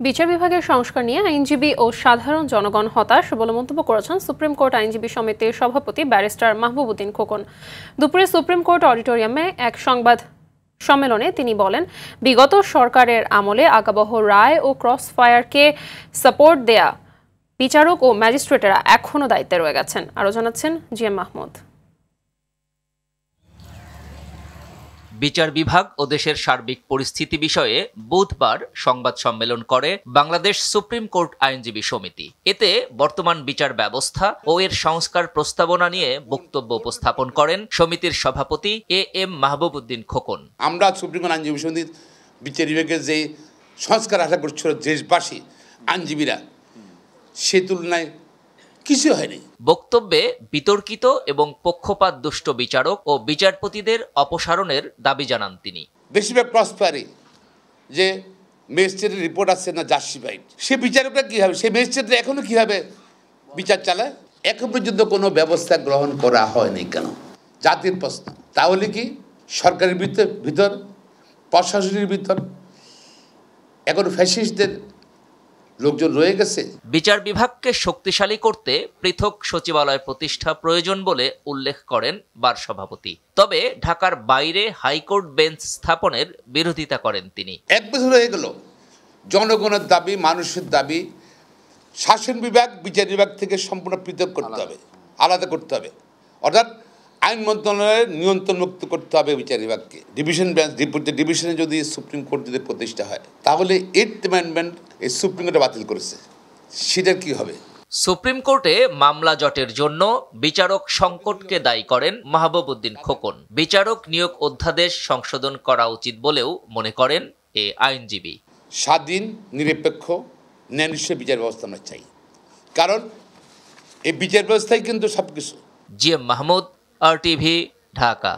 বিচার বিভাগের সংস্কার নিয়ে আইনজীবী ও সাধারণ জনগণ হতাশ বলে মন্তব্য করেছেন সুপ্রিম কোর্ট আইনজীবী সমিতির সভাপতি ব্যারিস্টার মাহবুবউদ্দিন খোকন। দুপুরে সুপ্রিম কোর্ট অডিটোরিয়ামে এক সংবাদ সম্মেলনে তিনি বলেন, বিগত সরকারের আমলে আগাবহ রায় ও ক্রস ফায়ারকে সাপোর্ট দেয়া বিচারক ও ম্যাজিস্ট্রেটেরা এখনও দায়িত্বে রয়ে গেছেন। আরও জানাচ্ছেন জিএম মাহমুদ। বিচার বিভাগ ও দেশের সার্বিক পরিস্থিতি বিষয়ে বুধবার সংবাদ সম্মেলন করে বাংলাদেশ সুপ্রিম কোর্ট আইনজীবী সমিতি। এতে বর্তমান বিচার ব্যবস্থা ও এর সংস্কার প্রস্তাবনা নিয়ে বক্তব্য উপস্থাপন করেন সমিতির সভাপতি এম মাহবুবউদ্দিন খোকন। আমরা সুপ্রিম কোর্ট আইনজীবী সমিতির বিচার বিভাগের যে সংস্কার আশা করছিল দেশবাসী আইনজীবীরা, সে তুলনায় কিছু হয়নি। বক্তব্যে বিতর্কিত এবং পক্ষপাত দুষ্ট বিচারক ও বিচারপতিদের অপসারণের দাবি জানান তিনি। বেশিরভাগ ক্রসফায়ারে যে ম্যাজিস্ট্রেটের রিপোর্ট আছে না জাস্টিফাইড, সে বিচারকরা কীভাবে, সে ম্যাজিস্ট্রেটরা এখনো কীভাবে বিচার চালায়, এখন পর্যন্ত কোনো ব্যবস্থা গ্রহণ করা হয়নি কেন? জাতির প্রশ্ন। তাহলে কি সরকারের ভিতর প্রশাসনের ভিতর এখন ফ্যাসিস্টদের লোকজন রয়ে গেছে? বিচার বিভাগকে শক্তিশালী করতে পৃথক সচিবালয় প্রতিষ্ঠা প্রয়োজন বলে উল্লেখ করেন বার সভাপতি। তবে ঢাকার বাইরে হাইকোর্ট বেঞ্চ স্থাপনের বিরোধিতা করেন তিনি। এক বছর হয়ে গেল, জনগণের দাবি, মানুষের দাবি, শাসন বিভাগ বিচার বিভাগ থেকে সম্পূর্ণ পৃথক করতে হবে, আলাদা করতে হবে, অর্থাৎ আইন মন্ত্রণালয়ের নিয়ন্ত্রণ মুক্ত করতে হবে বিচার বিভাগকে। ডিভিশন বেঞ্চ ডিভিশনে যদি সুপ্রিম কোর্ট যদি প্রতিষ্ঠা হয়, তাহলে 8th অ্যামেন্ডমেন্ট এই সুপ্রিম কোর্টে বাতিল করেছে, সেটার কি হবে? সুপ্রিম কোর্টে মামলা জটের জন্য বিচারক সংকটকে দায়ী করেন মাহবুবউদ্দিন খোকন। বিচারক নিয়োগ অধ্যাদেশ সংশোধন করা উচিত বলেও মনে করেন এ আইনজীবী। স্বাধীন, নিরপেক্ষ, ন্যায়নিষ্ঠ বিচার ব্যবস্থা আমরা চাই, কারণ এই বিচার ব্যবস্থায় কিন্তু সবকিছু। GM Mahmud, RTV, Dhaka.